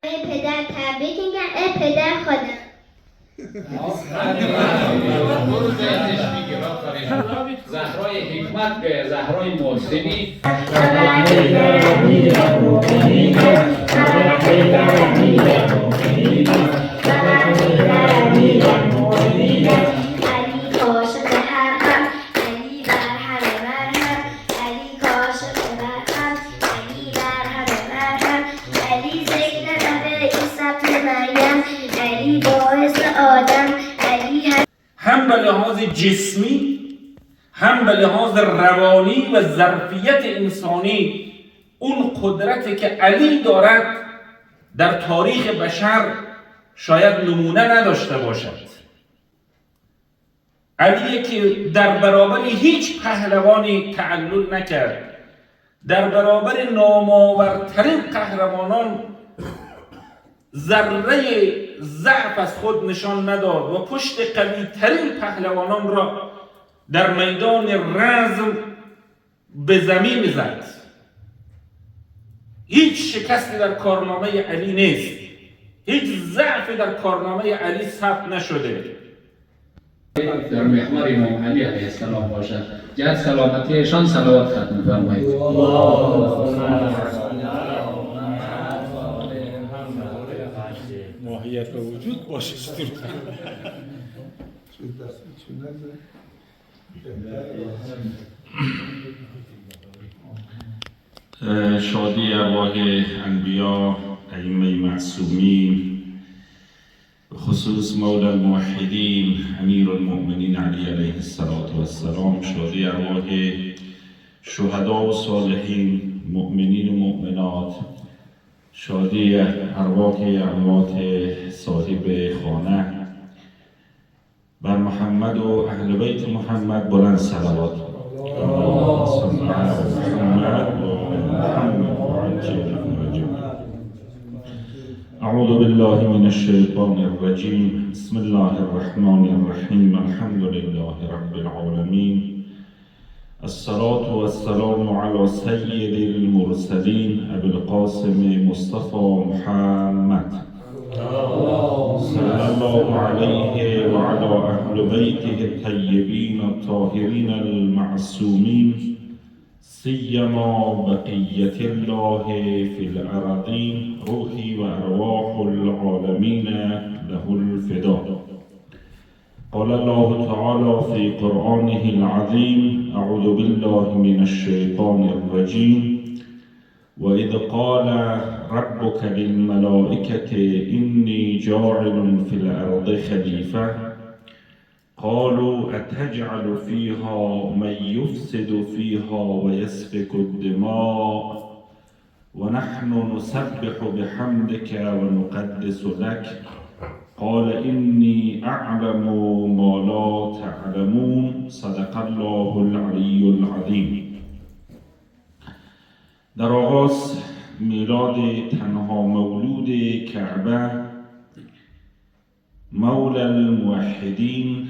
پدر تبریک میگن. پدر خودم زهرای حکمت به زهرای محسنی هم به لحاظ جسمی هم به لحاظ روانی و ظرفیت انسانی اون قدرتی که علی دارد در تاریخ بشر شاید نمونه نداشته باشد. علی که در برابر هیچ پهلوانی تعلل نکرد، در برابر نامآورترین قهرمانان ذره ضعف از خود نشان نداد و پشت قوی ترین پهلوانان را در میدان رزم به زمین زد. هیچ شکستی در کارنامه علی نیست، هیچ ضعفی در کارنامه علی ثبت نشده. در محور امام علی علیه السلام باشد. جهت سلامتیشان صلوات ختم فرمایید. ماهیت و وجود باشه. شادی ارواح انبیا، ائمه معصومین، خصوص مولا الموحدین امیر المؤمنین علی علیه السلام، شادی ارواح شهدا و صالحین، مؤمنین و مؤمنات، شادی ارواح اموات صاحب خانه، بر محمد و اهل بیت محمد بلند صلوات. اعوذ بالله من الشیطان الرجیم. بسم الله الرحمن الرحیم. الحمد لله رب العالمین. الصلاة والسلام على سید المرسلین ابی القاسم مصطفى محمد صلی الله علیه و علی اهل بیته الطیبین الطاهرین المعصومین، سیما بقیت الله فی الارضین، روحی و ارواح العالمین له الفدا. قال الله تعالى في قرآنه العظيم: أعوذ بالله من الشيطان الرجيم. وإذ قال ربك للملائكة إني جاعل في الأرض خليفة قالوا أتجعل فيها من يفسد فيها ويسفك الدماء ونحن نسبح بحمدك ونقدس لك قال إني أعلم ما لا تعلمون. صدق الله العلی العظیم. در آغاز میلاد تنها مولود کعبه، مولا الموحدین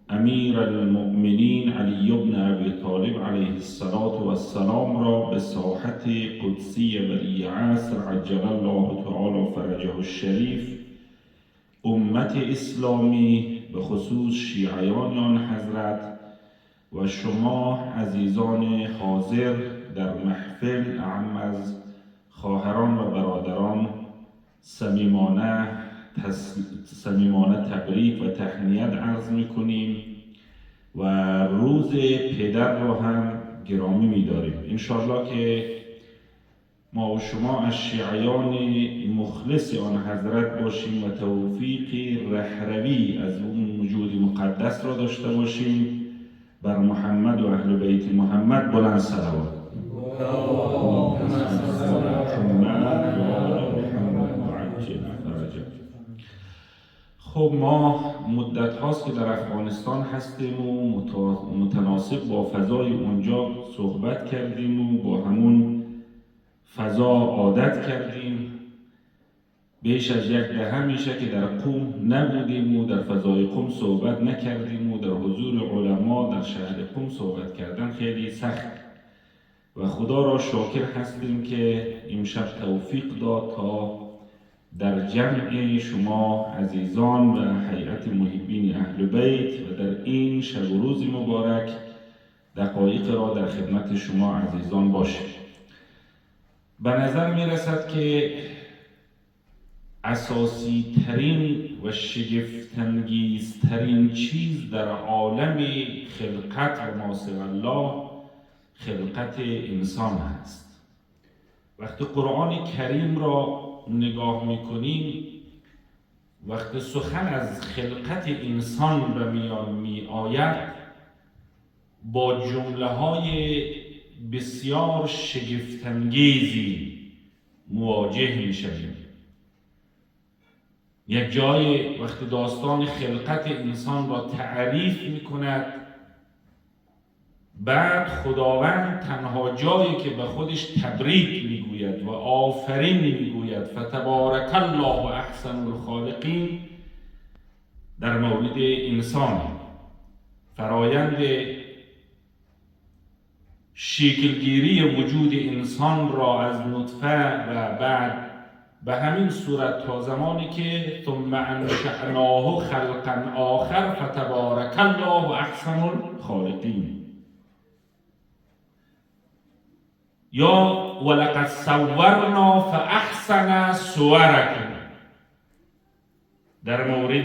امیر المؤمنین علی بن ابی طالب علیه السلام را به ساحت قدسی ولی عصر عجل الله تعالی فرجه الشریف، امت اسلامی به خصوص شیعیان آن حضرت و شما عزیزان حاضر در محفل، اعم از خواهران و برادران، صمیمانه تبریک و تهنیت عرض میکنیم و روز پدر را هم گرامی میداریم. انشاءالله که ما و شما از شیعیان مخلص آن حضرت باشیم و توفیق رهروی از اون وجود مقدس را داشته باشیم. بر محمد و اهل بیت محمد بلند صلوات. خب ما مدت هاست که در افغانستان هستیم و متناسب با فضای اونجا صحبت کردیم و با همون فضا عادت کردیم. بیش از یک دهه میشه که در قم نبودیم و در فضای قم صحبت نکردیم و در حضور علما در شهر قم صحبت کردن خیلی سخت و خدا را شاکر هستیم که امشب توفیق داد تا جمع شما عزیزان و هیئت محبین اهل بیت و در این شب و روز مبارک دقایق را در خدمت شما عزیزان باشه. به نظر می رسد که اساسی ترین و شگفت‌انگیز ترین چیز در عالم خلقت و ما سوی الله خلقت انسان است. وقتی قرآن کریم را نگاه میکنیم، وقتی سخن از خلقت انسان به میان می آید، با جمله های بسیار شگفت‌انگیزی مواجه می شویم. یک جای وقتی داستان خلقت انسان را تعریف می کند، بعد خداوند تنها جایی که به خودش تبریک میگوید و آفرین میگوید فتبارک الله احسن الخالقین در مورد انسان، فرایند شکلگیری وجود انسان را از نطفه و بعد به همین صورت تا زمانی که ثم انشأناه خلقا آخر فتبارک الله احسن الخالقین، یا ولقد صورنا فاحسن صورکم. در مورد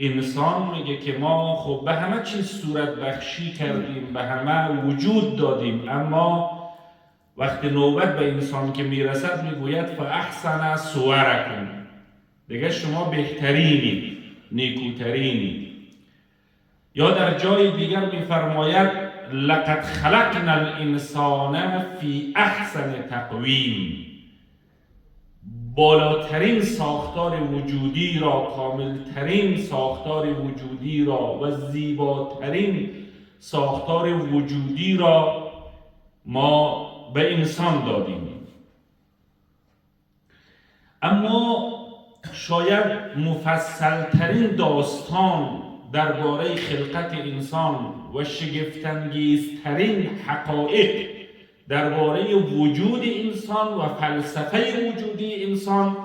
انسان میگه که ما خب به همه چیز صورت بخشی کردیم، به همه وجود دادیم، اما وقتی نوبت به انسان که میرسد میگوید فاحسن صورکم، دیگه شما بهترینید، نیکوترینید. یا در جای دیگر میفرماید لقد خلقنا الانسان فی احسن تقویم، بالاترین ساختار وجودی را، کاملترین ساختار وجودی را و زیباترین ساختار وجودی را ما به انسان دادیم. اما شاید مفصلترین داستان درباره خلقت انسان و شگفت‌انگیزترین حقایق درباره وجود انسان و فلسفه وجودی انسان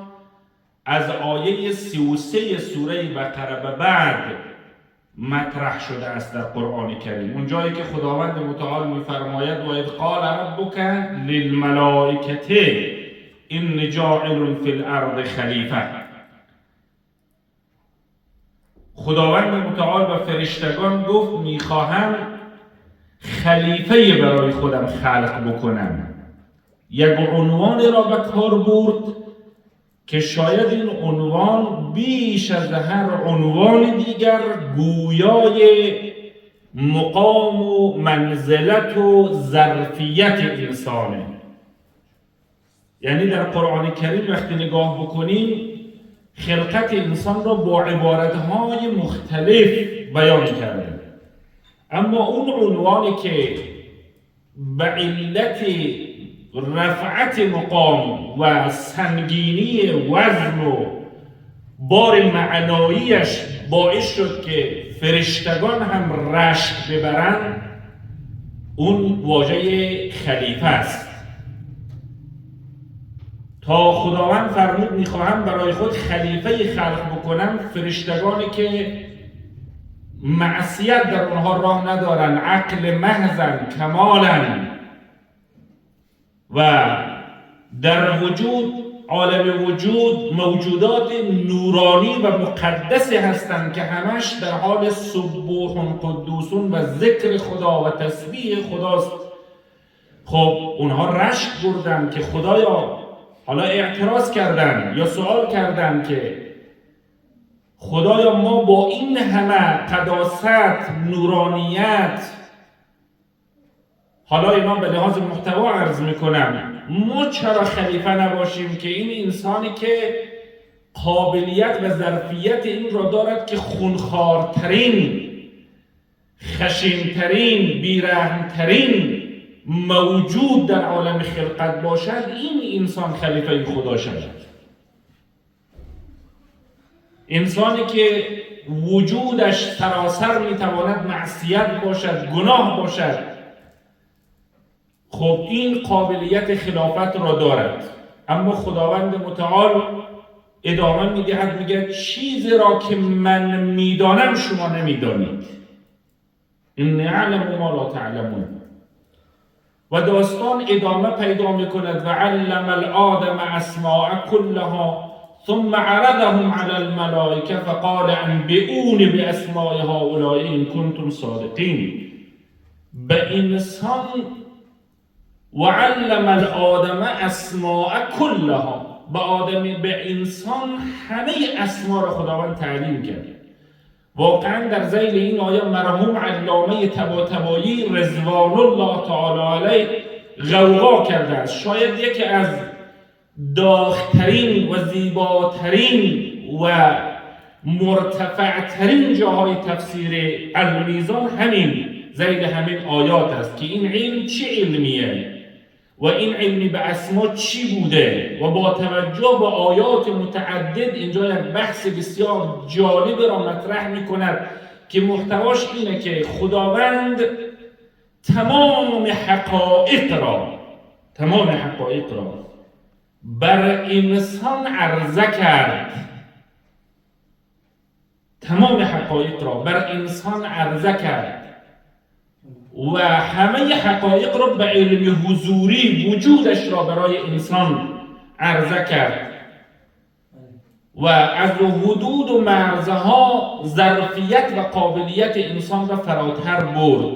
از آیه 33 سوره بقره به بعد مطرح شده است در قرآن کریم. اون جایی که خداوند متعال می‌فرماید و اذ قال ربک للملائکة انی جاعل فی الارض خلیفه، خداوند متعال به فرشتگان گفت میخواهم خلیفه برای خودم خلق بکنم. یک عنوان را به کار برد که شاید این عنوان بیش از هر عنوان دیگر گویای مقام و منزلت و ظرفیت انسانه. یعنی در قرآن کریم وقتی نگاه بکنیم خلقت انسان را با عبارتهای مختلف بیان کرده، اما اون عنوانی که به علت رفعت مقام و سنگینی وزن و بار معناییش باعث شد که فرشتگان هم رشک ببرند، اون واژه خلیفه است. تا خداوند فرمود میخواهم برای خود خلیفه خلق بکنم، فرشتگانی که معصیت در اونها راه ندارن، عقل محضن، کمالن و در وجود عالم وجود موجودات نورانی و مقدس هستند که همش در حال سبوح قدوسون و ذکر خدا و تسبیح خداست. خب اونها رشک بردن که خدایا، حالا اعتراض کردن یا سوال کردن که خدایا ما با این همه قداست، نورانیت، حالا اینا به لحاظ محتوا عرض میکنم، ما چرا خلیفه نباشیم که این انسانی که قابلیت و ظرفیت این را دارد که خونخوارترین، خشنترین، بیرحمترین موجود در عالم خلقت باشد، این انسان خلیفه خدا شود. انسانی که وجودش سراسر میتواند معصیت باشد، گناه باشد، خب این قابلیت خلافت را دارد. اما خداوند متعال ادامه میدهد میگه چیزی را که من میدانم شما نمیدانید. انی اعلم ما لا تعلمون. و داستان ادامه پیدا میکند و علم الآدم اسماء کلها ثم عرضهم على الملائکه فقال انبئونی باسماء هؤلاء ان کنتم صادقین. به انسان و علم الآدم اسماء کلها، به انسان همه اسما را خداوند تعلیم کرد. واقعا در ذیل این آیه مرحوم علامه طباطبایی رضوان الله تعالی علیه غوغا کرده است. شاید یکی از داغ‌ترین و زیباترین و مرتفعترین جاهای تفسیر المیزان همین ذیل همین آیات است که این علم چه علمیه و این علمی به اسما چی بوده و با توجه به آیات متعدد اینجا یک بحث بسیار جالب را مطرح می کند که محتواش اینه که خداوند تمام حقایق را بر انسان عرضه کرد. تمام حقایق را بر انسان عرضه کرد و همه حقایق را به علم حضوری وجودش را برای انسان عرضه کرد و از حدود و مرزها ظرفیت و قابلیت انسان را فراتر برد.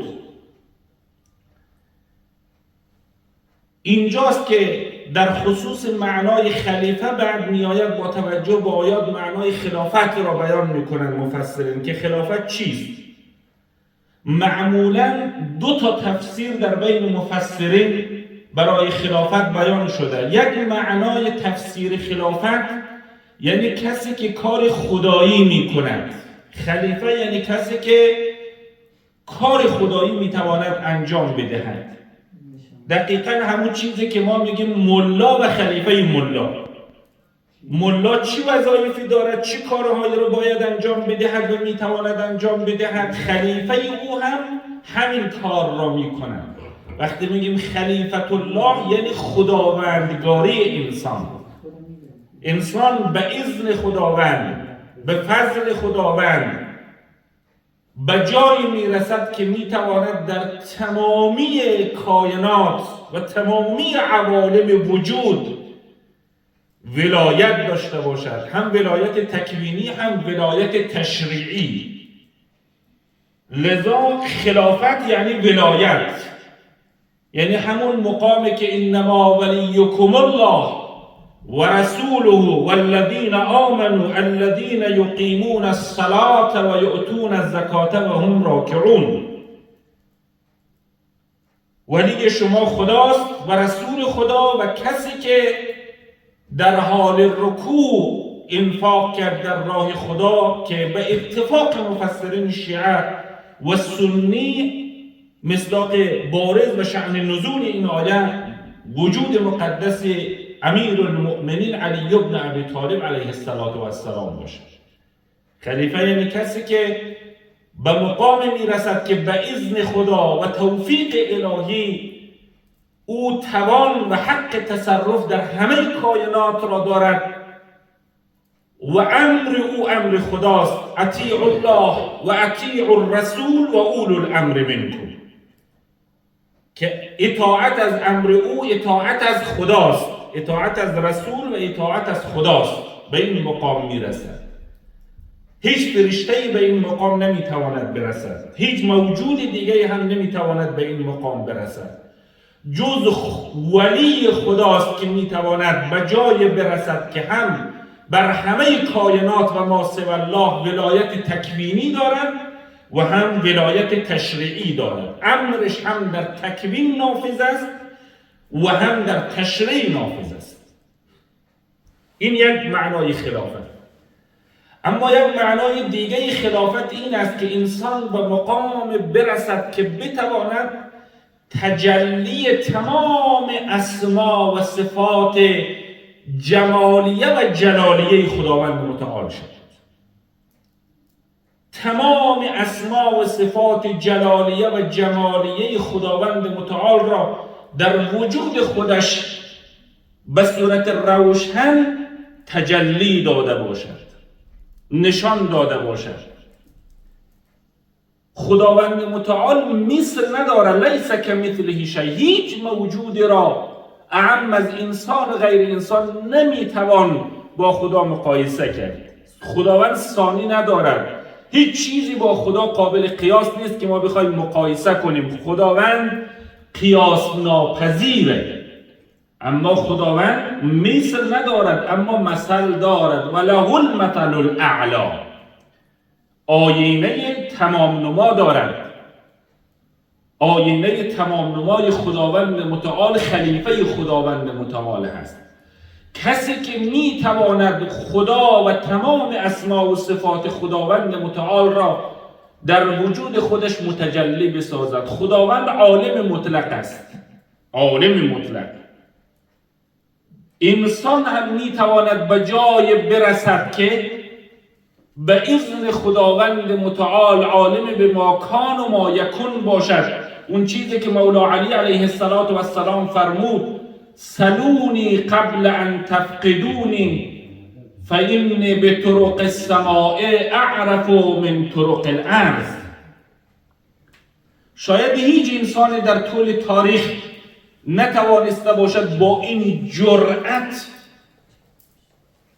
اینجاست که در خصوص معنای خلیفه بعد میآید با توجه به آیات معنای خلافت را بیان میکنند مفسرین که خلافت چیست. معمولا دو تا تفسیر در بین مفسرین برای خلافت بیان شده. یک معنای تفسیر خلافت یعنی کسی که کار خدایی میکند. خلیفه یعنی کسی که کار خدایی میتواند انجام بدهد. دقیقا همون چیزی که ما میگیم ملا و خلیفه ملا. ملا چی وظایفی دارد، چی کارهایی رو باید انجام بدهد و میتواند انجام بدهد، خلیفه او هم همین کار را میکند. وقتی میگیم خلیفت الله یعنی خداوندگاری انسان. انسان به اذن خداوند، به فضل خداوند به جایی میرسد که میتواند در تمامی کائنات و تمامی عوالم وجود ولایت داشته باشد، هم ولایت تکوینی هم ولایت تشریعی. لذا خلافت یعنی ولایت، یعنی همون مقامی که انما ولیکم الله و رسوله والذین آمنوا الذین یقیمون الصلاة و یؤتون الزکاة و هم راکعون. ولی شما خداست و رسول خدا و کسی که در حال رکوع انفاق کرد در راه خدا، که به اتفاق مفسرین شیعه و سنی مصداق بارز و شأن نزول این آیه وجود مقدس امیر المؤمنین علی بن ابی طالب علیه السلام باشد. خلیفه یعنی کسی که به مقام میرسد که به اذن خدا و توفیق الهی او توان و حق تصرف در همه کائنات را دارد و امر او امر خداست. اطیعوا الله و اطیعوا الرسول و اولو الامر منکم، که اطاعت از امر او اطاعت از خداست، اطاعت از رسول و اطاعت از خداست. به این مقام میرسد. هیچ فرشته‌ای به این مقام نمیتواند برسد، هیچ موجود دیگه هم نمیتواند به این مقام برسد جز ولی خداست که میتواند به جای برسد که هم بر همه کائنات و ما سوی الله ولایت تکوینی دارد و هم ولایت تشریعی دارد. امرش هم در تکوین نافذ است و هم در تشریع نافذ است. این یک معنای خلافت. اما یک معنای دیگه خلافت این است که انسان به مقام برسد که بتواند تجلی تمام اسما و صفات جمالیه و جلالیه خداوند متعال شد. تمام اسما و صفات جلالیه و جمالیه خداوند متعال را در وجود خودش به صورت روشن تجلی داده باشد، نشان داده باشد. خداوند متعال مثل نداره، لیس کمثله شیء، هیچ موجود را اعم از انسان غیر انسان نمیتوان با خدا مقایسه کرد. خداوند ثانی ندارد، هیچ چیزی با خدا قابل قیاس نیست که ما بخوایم مقایسه کنیم. خداوند قیاس ناپذیره، اما خداوند مثل ندارد اما مثل دارد. وله المثل الاعلی، آینه تمام نما دارد. آینه تمام نمای خداوند متعال خلیفه خداوند متعال هست. کسی که می تواند خدا و تمام اسما و صفات خداوند متعال را در وجود خودش متجلی بسازد. خداوند عالم مطلق است، عالم مطلق. انسان هم می تواند به جای برسد که به اذن خداوند متعال عالم به ما کان و ما یکون باشد. اون چیزی که مولا علی علیه السلام فرمود: سلونی قبل ان تفقدونی فإني بطرق السماء اعرف من طرق الارض. شاید هیچ انسانی در طول تاریخ نتوانسته باشد با این جرأت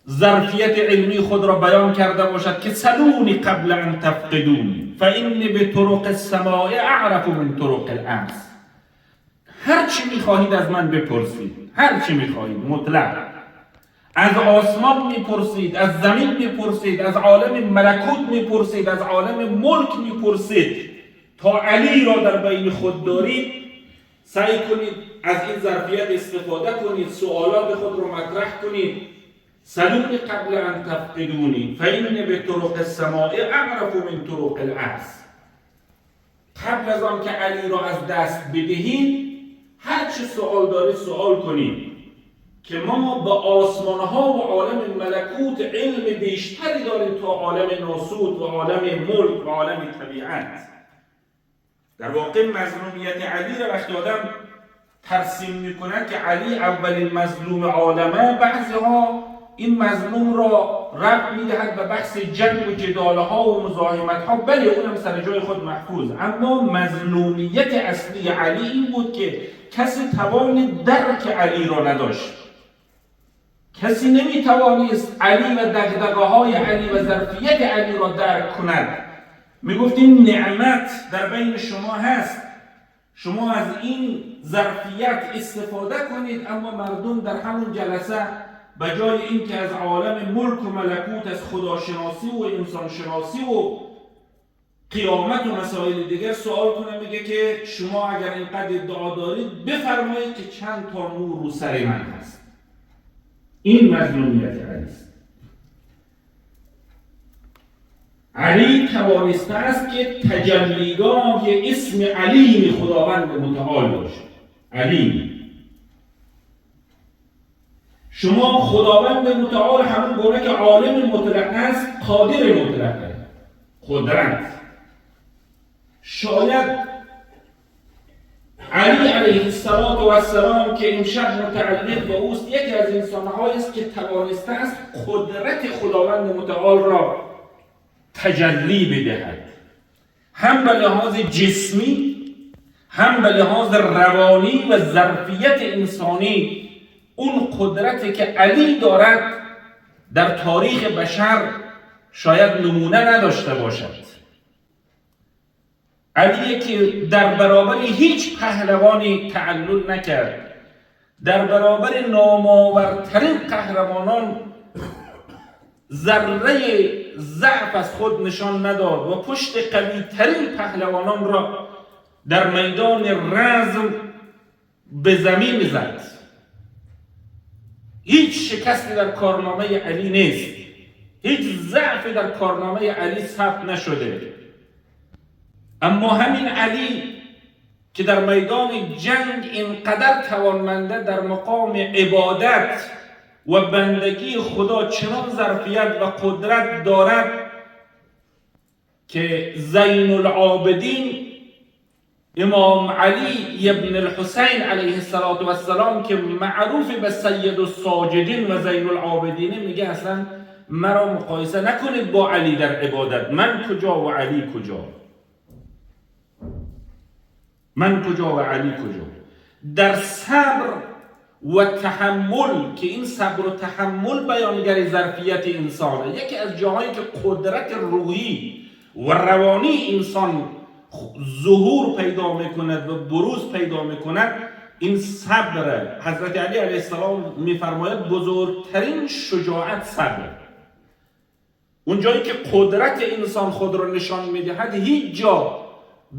ظرفیت علمی خود را بیان کرده باشد که سلونی قبل ان تفقدونی فإني بطرق السماء اعرف من طرق الارض. هر چی میخواهید از من بپرسید، هر چی میخواهید، مطلق. از آسمان میپرسید، از زمین میپرسید، از عالم ملکوت میپرسید، از عالم ملک میپرسید. تا علی را در بین خود دارید، سعی کنید از این ظرفیت استفاده کنید، سوالات خود را مطرح کنید. سلونی قبل ان تفقدونی فإني بطرق السماء اعرف من طرق الارض. قبل از آن که علی را از دست بدهید، هر چه سوال دارید سوال کنید که ما با آسمان ها و عالم ملکوت علم بیشتری داریم تا عالم ناسوت و عالم ملک و عالم طبیعت. در واقع مظلومیت علی را وقتی آدم ترسیم میکنن که علی اولین مظلوم عالمه، بعضی ها این مظلوم را ربط میدهد به بحث جنگ و جداله ها و مزاحمت ها. بله اونم سر جای خود محفوظ، اما مظلومیت اصلی علی این بود که کسی توان درک علی را نداشت. کسی نمیتوانست علی و دغدغه های علی و ظرفیت علی را درک کند. میگفت این نعمت در بین شما هست، شما از این ظرفیت استفاده کنید. اما مردم در همون جلسه به جای اینکه از عالم ملک و ملکوت، از خداشناسی و انسانشناسی و قیامت و مسائل دیگر سوال کنه، میگه که شما اگر اینقدر ادعا دارید بفرمایید که چند تا نور رو سر من هست. این مظلومیت علی است. علی توانسته است که تجلیگاه اسم علیم خداوند متعال باشه. علیم. شما خداوند متعال همون گونه که عالم مطلق است، قادر مطلقه، قدرت. شاید علی علیه السلام که امشب متعلق به اوست، یکی از انسان‌هایی است که توانسته است قدرت خداوند متعال را تجلی بدهد، هم به لحاظ جسمی، هم به لحاظ روانی و ظرفیت انسانی. اون قدرتی که علی دارد در تاریخ بشر شاید نمونه نداشته باشد. علی که در برابر هیچ پهلوانی تعلل نکرد، در برابر نامآورترین قهرمانان ذره ضعف از خود نشان نداد و پشت قوی ترین پهلوانان را در میدان رزم به زمین زد. هیچ شکستی در کارنامه علی نیست، هیچ ضعفی در کارنامه علی ثبت نشده. اما همین علی که در میدان جنگ اینقدر توانمنده در مقام عبادت و بندگی خدا چنان ظرفیت و قدرت دارد که زین العابدین امام علی ابن الحسین علیه السلام که معروف به سید الساجدین و زین العابدین، میگه اصلا مرا مقایسه نکنید با علی در عبادت، من کجا و علی کجا، من کجا و علی کجا. در صبر و تحمل، که این صبر و تحمل بیانگر ظرفیت انسانه، یکی از جاهایی که قدرت روحی و روانی انسان ظهور پیدا میکند و بروز پیدا میکند، این صبر. حضرت علی علیه السلام میفرماید بزرگترین شجاعت صبر. اون جایی که قدرت انسان خود رو نشان میدهد، هیچ جا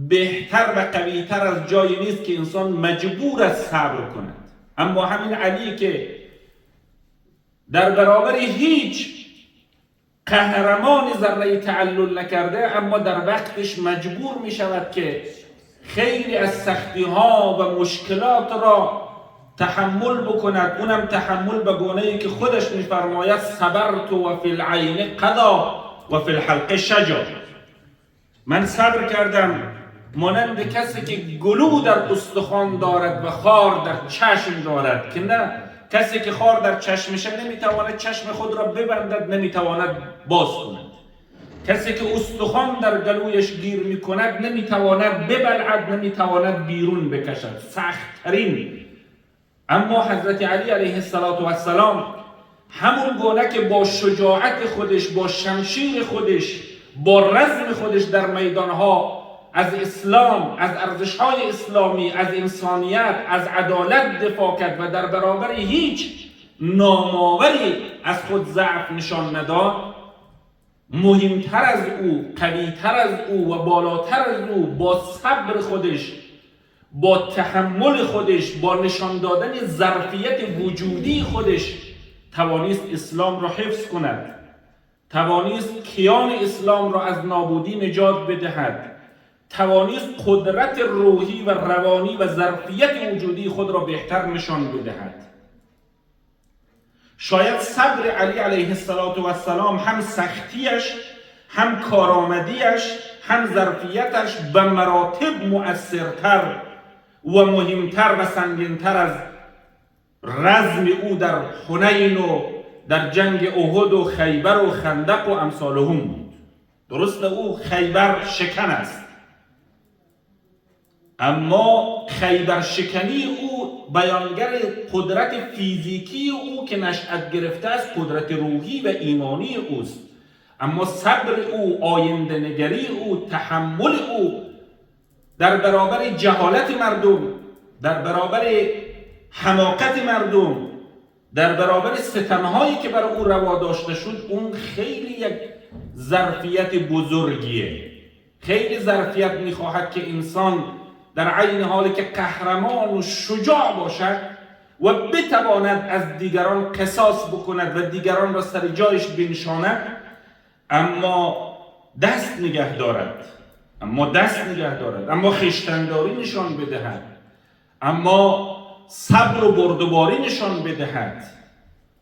بهتر و قویتر از جایی نیست که انسان مجبور است صبر کند. اما همین علی که در برابر هیچ قهرمان ذره تعلل نکرده، اما در وقتش مجبور می شود که خیلی از سختی ها و مشکلات را تحمل بکند، اونم تحمل به گونه‌ای که خودش می فرماید صبرت و فی العین قضا و فی الحلق شجا. من صبر کردم مانند کسی که گلو در استخوان دارد و خار در چشم دارد، که نه، کسی که خار در چشمشه نمیتواند چشم خود را ببندد، نمیتواند باز کند. کسی که استخوان در گلویش گیر میکند نمیتواند ببلعد، نمیتواند بیرون بکشد، سخت‌ترین. اما حضرت علی علیه السلام همون گونه که با شجاعت خودش، با شمشیر خودش، با رزم خودش در میدانها از اسلام، از ارزش‌های اسلامی، از انسانیت، از عدالت دفاع کرد و در برابر هیچ نامآوری از خود ضعف نشان نداد، مهمتر از او، قوی‌تر از او و بالاتر از او، با صبر خودش، با تحمل خودش، با نشان دادن ظرفیت وجودی خودش توانست اسلام را حفظ کند، توانست کیان اسلام را از نابودی نجات بدهد، توانست قدرت روحی و روانی و ظرفیت وجودی خود را بهتر نشان بدهد. شاید صبر علی علیه السلام هم سختیش، هم کارآمدیش، هم ظرفیتش به مراتب مؤثرتر و مهمتر و سنگینتر از رزم او در حنین و در جنگ احد و خیبر و خندق و امثالهم بود. درست او خیبر شکن است، اما خیبر شکنی او بیانگر قدرت فیزیکی او که نشأت گرفته است قدرت روحی و ایمانی اوست. اما صبر او، آینده نگری او، تحمل او در برابر جهالت مردم، در برابر حماقت مردم، در برابر ستمهایی که بر او روا داشته شد، اون خیلی یک ظرفیت بزرگیه. خیلی ظرفیت میخواهد که انسان در عین حالی که قهرمان و شجاع باشد و بتواند از دیگران قصاص بکند و دیگران را سر جایش بنشاند، اما دست نگه دارد، اما خویشتن‌داری نشان بدهد، اما صبر و بردباری نشان بدهد،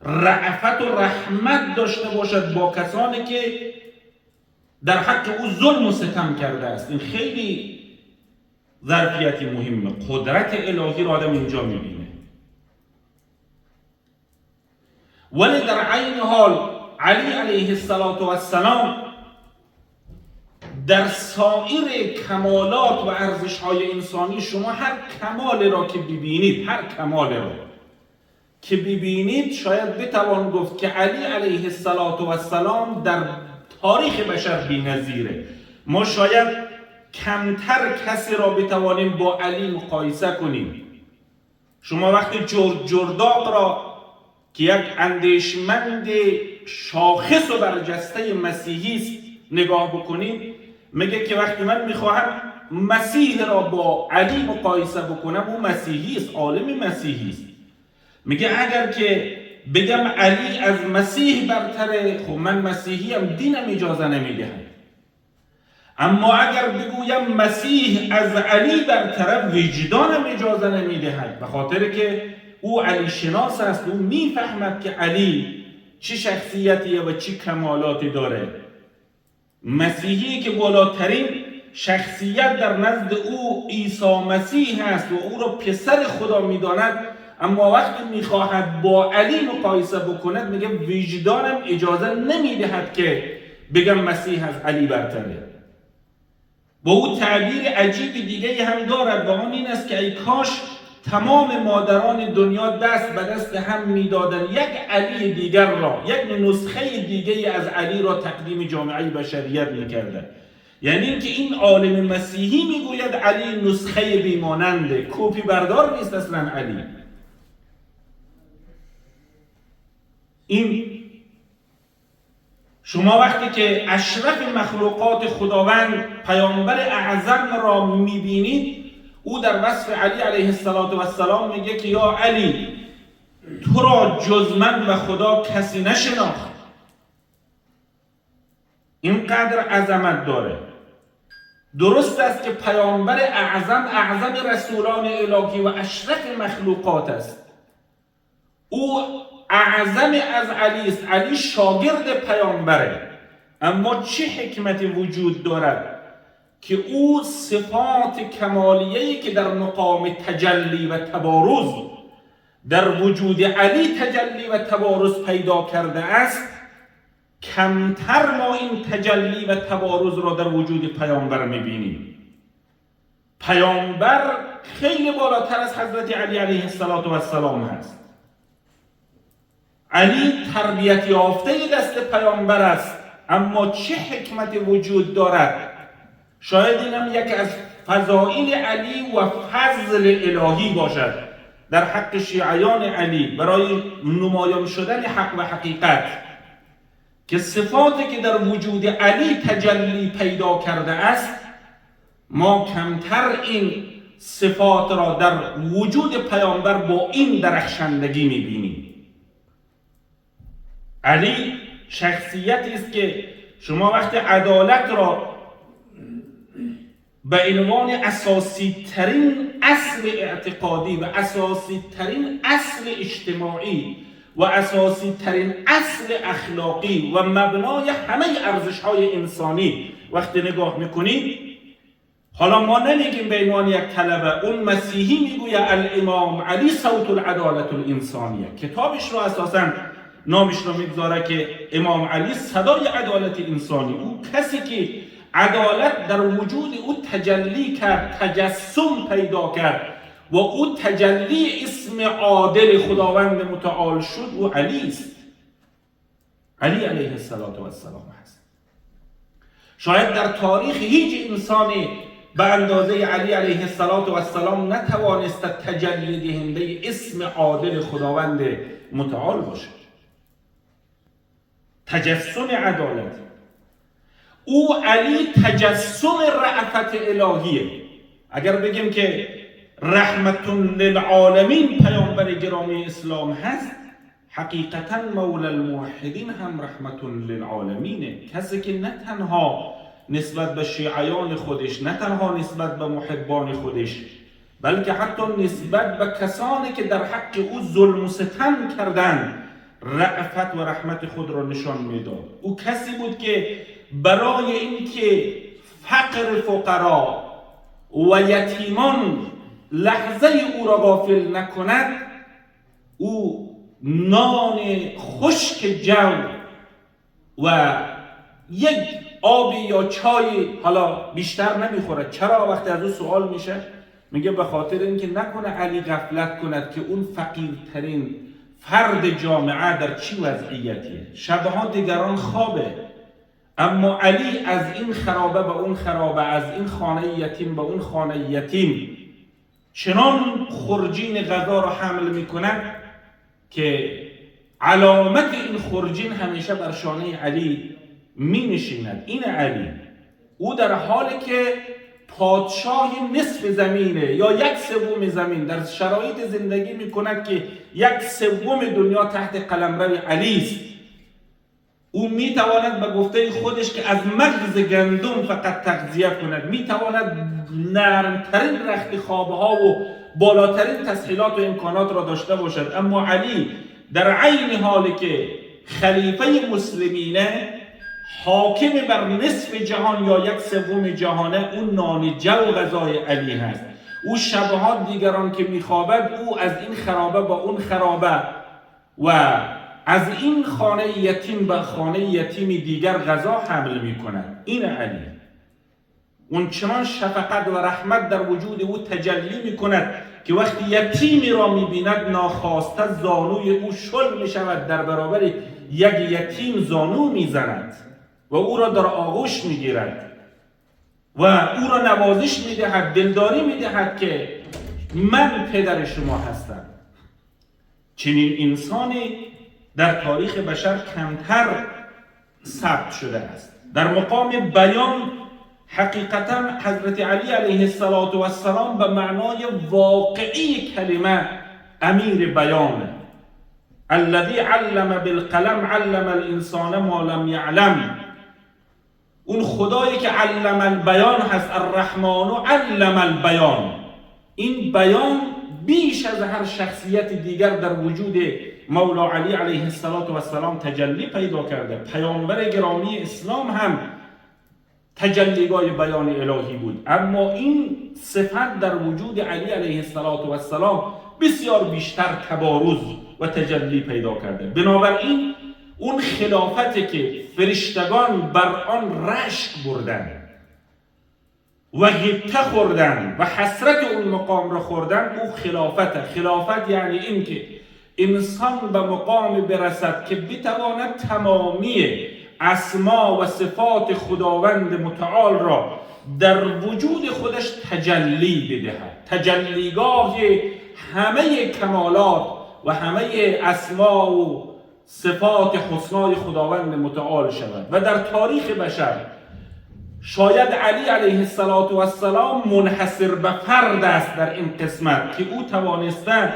رأفت و رحمت داشته باشد با کسانی که در حق او ظلم و ستم کرده است. این خیلی ظرفیتی مهمه. قدرت الهی را آدم اینجا میبینه. ولی در عین حال علی علیه السلام در سایر کمالات و ارزش‌های انسانی، شما هر کمال را که ببینید شاید بتوان گفت که علی علیه السلام در تاریخ بشر بی‌نظیره. ما شاید کمتر کسی را بتوانیم با علی مقایسه کنیم. شما وقتی جرداق را که یک اندیشمند شاخص و برجسته مسیحی است نگاه بکنید، میگه که وقتی من میخواهم مسیح را با علی مقایسه بکنم، اون مسیحی است، عالم مسیحی است. میگه اگر که بگم علی از مسیح برتره، خب من مسیحیم، دینم اجازه نمیدهد. اما اگر بگویم مسیح از علی برتره، وجدانم اجازه نمیدهد، به خاطر که او علی شناس است، او میفهمد که علی چه شخصیتیه و چه کمالاتی داره. مسیحی که بالاترین شخصیت در نزد او عیسی مسیح هست و او را پسر خدا میداند، اما وقتی میخواهد با علی مقایسه بکند میگه وجدانم اجازه نمیدهد که بگم مسیح از علی برتره. با او تعبیر عجیب دیگه هم دارد و آن این است که ای کاش تمام مادران دنیا دست به دست هم میدادن یک علی دیگر را، یک نسخه دیگه از علی را تقدیم جامعه بشریت میکردن. یعنی اینکه این عالم مسیحی میگوید علی نسخه بیماننده، کپی بردار نیست اصلا علی. این شما وقتی که اشرف مخلوقات خداوند پیامبر اعظم را میبینید، او در وصف علی علیه السلام میگه که یا علی تو را جز من و خدا کسی نشناخت. اینقدر عظمت داره. درست است که پیامبر اعظم رسولان الهی و اشرف مخلوقات است. او اعظم از علی است. علی شاگرد پیامبره، اما چه حکمتی وجود دارد که او صفات کمالیه‌ای که در مقام تجلی و تبارز در وجود علی تجلی و تبارز پیدا کرده است، کمتر ما این تجلی و تبارز را در وجود پیامبر میبینیم. پیامبر خیلی بالاتر از حضرت علی علیه السلام هست. علی تربیت یافته دست پیامبر است، اما چه حکمتی وجود دارد. شاید اینم یک از فضائل علی و فضل الهی باشد در حق شیعیان علی برای نمایان شدن حق و حقیقت، که صفاتی که در وجود علی تجلی پیدا کرده است ما کمتر این صفات را در وجود پیامبر با این درخشندگی میبینیم. علی شخصیتی است که شما وقتی عدالت را به عنوان اساسی ترین اصل اعتقادی و اساسی ترین اصل اجتماعی و اساسی ترین اصل اخلاقی و مبنای همه ارزش های انسانی وقتی نگاه میکنید، حالا ما نمیگیم به عنوان یک طلبه، اون مسیحی میگوید الامام علی صوت العدالت الانسانیه، کتابش رو اساساً نامش رو میگذاره که امام علی صدای عدالت انسانی، او کسی که عدالت در وجود او تجلی کرد، تجسم پیدا کرد و او تجلی اسم عادل خداوند متعال شد، او علی است. علی علیه السلام هست. شاید در تاریخ هیچ انسانی به اندازه علی علیه السلام نتوانست تجلی دهنده اسم عادل خداوند متعال باشد. تجسم عدالت. او علی تجسم رأفت الهیه. اگر بگیم که رحمت للعالمین پیامبر گرامی اسلام هست، حقیقتا مولا الموحدین هم رحمت للعالمینه. کسی که نه تنها نسبت به شیعیان خودش، نه تنها نسبت به محبان خودش، بلکه حتی نسبت به کسانی که در حق او ظلم و ستم کردند رأفت و رحمت خود را نشان میداد. او کسی بود که برای اینکه فقر فقرا و یتیمان لحظه او را غافل نکند، او نان خشک جو و یک آبی یا چای حالا بیشتر نمیخوره. چرا؟ وقتی از او سوال میشه میگه به خاطر اینکه نکنه علی غفلت کند که اون فقیرترین فرد جامعه در چی وضعیتیه. شبها دیگران خوابه، اما علی از این خرابه به اون خرابه، از این خانه یتیم به اون خانه یتیم چنان خرجین غذا را حمل میکنه که علامت این خرجین همیشه بر شانه علی می نشیند. این علی، او در حالی که پادشاه نصف زمینه یا یک سوم زمین در شرایط زندگی می کند که یک سوم دنیا تحت قلمرو علی است، او می تواند به گفته خودش که از مغز گندم فقط تغذیه کند، می تواند نرمترین رخت خوابه ها و بالاترین تسهیلات و امکانات را داشته باشد، اما علی در عین حالی که خلیفه مسلمینه حاکم بر نصف جهان یا 1/3 جهانه، اون نان جو غذای علی هست. او شبها دیگران که میخوابد، او از این خرابه با اون خرابه و از این خانه یتیم به خانه یتیمی دیگر غذا حمل میکند. این علی اون چنان شفقت و رحمت در وجود او تجلی میکند که وقتی یتیمی را میبیند ناخواسته زانوی او شل میشود، در برابر یک یتیم زانو میزند و او را در آغوش میگیرد و او را نوازش میدهد، دلداری میدهد که من پدر شما هستم. چنین انسانی در تاریخ بشر کمتر ثبت شده است. در مقام بیان حقیقتا حضرت علی علیه السلام به معنای واقعی کلمه امیر بیانه. الذی علم بالقلم علم الانسان ما لم یعلم. اون خدایی که علم البیان هست، الرحمن علم البیان. این بیان بیش از هر شخصیت دیگر در وجود مولا علی علیه السلام تجلی پیدا کرده. پیامبر گرامی اسلام هم تجلیگاه بیان الهی بود، اما این صفت در وجود علی علیه السلام بسیار بیشتر تبارز و تجلی پیدا کرده. بنابراین اون خلافتی که فرشتگان بر آن رشک بردن و غبطه خوردن و حسرت اون مقام را خوردن، او خلافت یعنی این که انسان به مقام برسد که بتواند تمامی اسما و صفات خداوند متعال را در وجود خودش تجلی بدهد، تجلیگاه همه کمالات و همه اسما و صفات حسنای خداوند متعال شود. و در تاریخ بشر شاید علی علیه السلام منحصر به فرد است در این قسمت که او توانسته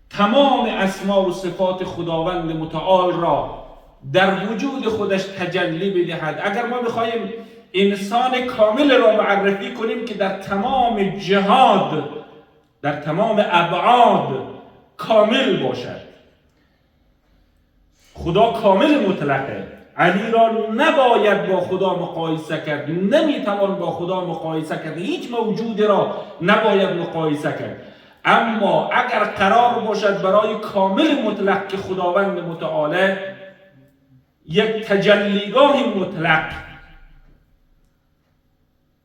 تمام اسما و صفات خداوند متعال را در وجود خودش تجلی بدهد. اگر ما بخوایم انسان کامل را معرفی کنیم که در تمام جهاد، در تمام ابعاد کامل باشد، خدا کامل مطلقه، علی را نباید با خدا مقایسه کرد، نمیتوان با خدا مقایسه کرد، هیچ موجود را نباید مقایسه کرد. اما اگر قرار باشد برای کامل مطلق که خداوند متعاله یک تجلیگاه مطلق،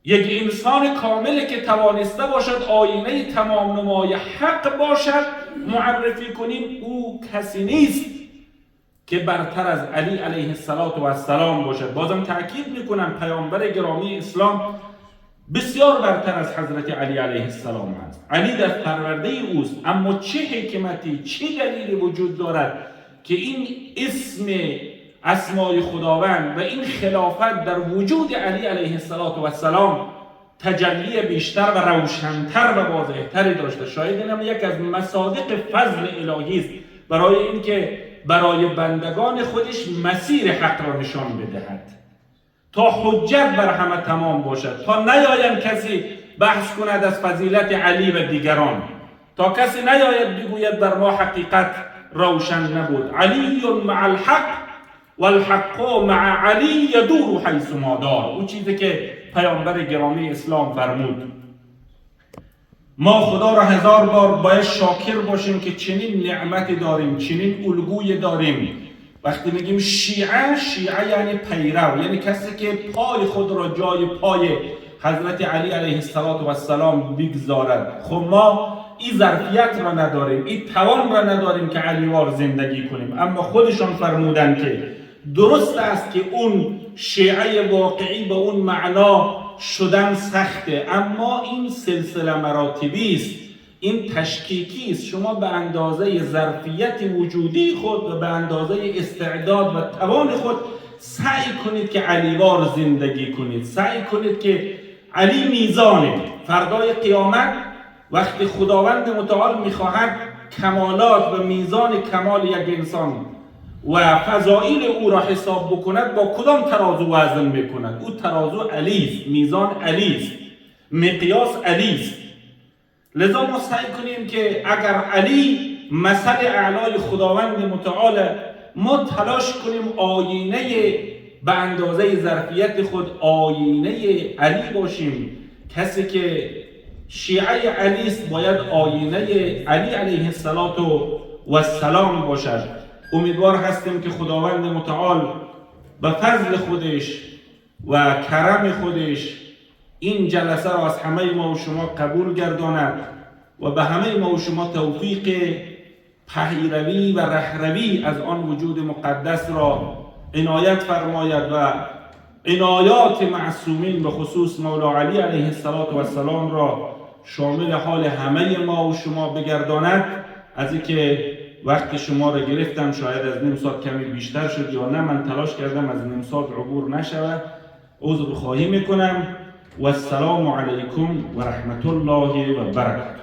یک انسان کامل که توانسته باشد آینه تمام نمای حق باشد معرفی کنیم، او کسی نیست که برتر از علی علیه السلام باشد. بازم تأکید میکنم پیامبر گرامی اسلام بسیار برتر از حضرت علی علیه السلام است. علی در پرورده اوست، اما چه حکمتی، چه دلیلی وجود دارد که این اسم اسمای خداوند و این خلافت در وجود علی علیه السلام تجلی بیشتر و روشنتر و واضحتری داشته. شاید اینم یک از مصادیق فضل الهی است برای اینکه برای بندگان خودش مسیر حق را نشان بدهد تا حجت بر همه تمام باشد، تا نیاید کسی بحث کند از فضیلت علی و دیگران، تا کسی نیاید بگوید بر ما حقیقت روشن نبود. علی مع الحق والحق مع علی یدور حیث ما دار. اون چیزی که پیامبر گرامی اسلام فرمود. ما خدا را 1000 بار باید شاکر باشیم که چنین نعمتی داریم، چنین الگوی داریم. وقتی میگیم شیعه یعنی پیرو، یعنی کسی که پای خود را جای پای حضرت علی علیه السلام بگذارد. خب ما این ظرفیت را نداریم، این توان را نداریم که علیوار زندگی کنیم، اما خودشان فرمودن که درست است که اون شیعه واقعی به اون معنا شدن سخته، اما این سلسله مراتبی است، این تشکیکی است. شما به اندازه ظرفیت وجودی خود و به اندازه استعداد و توان خود سعی کنید که علیوار زندگی کنید، سعی کنید که علی میزانه. فردای قیامت وقتی خداوند متعال میخواهد کمالات و میزان کمال یک انسان و فضائل او را حساب بکند، با کدام ترازو وزن میکند؟ او ترازو علی است، میزان علی است، مقیاس علی است. لذا ما سعی کنیم که اگر علی مثل اعلای خداوند متعال، ما تلاش کنیم آینه به اندازه ظرفیت خود آینه علی باشیم. کسی که شیعه علی است باید آینه علی علیه السلام باشد. امیدوار هستیم که خداوند متعال به فضل خودش و کرم خودش این جلسه را از همه ما و شما قبول گرداند و به همه ما و شما توفیق پیروی و رهروی از آن وجود مقدس را عنایت فرماید و عنایات معصومین به خصوص مولا علی علیه السلام را شامل حال همه ما و شما بگرداند. از اینکه وقت شما را گرفتم، شاید از نیم ساعت کمی بیشتر شد یا نه، من تلاش کردم از نیم ساعت عبور نشود، عذر خواهی میکنم. و السلام علیکم و رحمت الله و برکاته.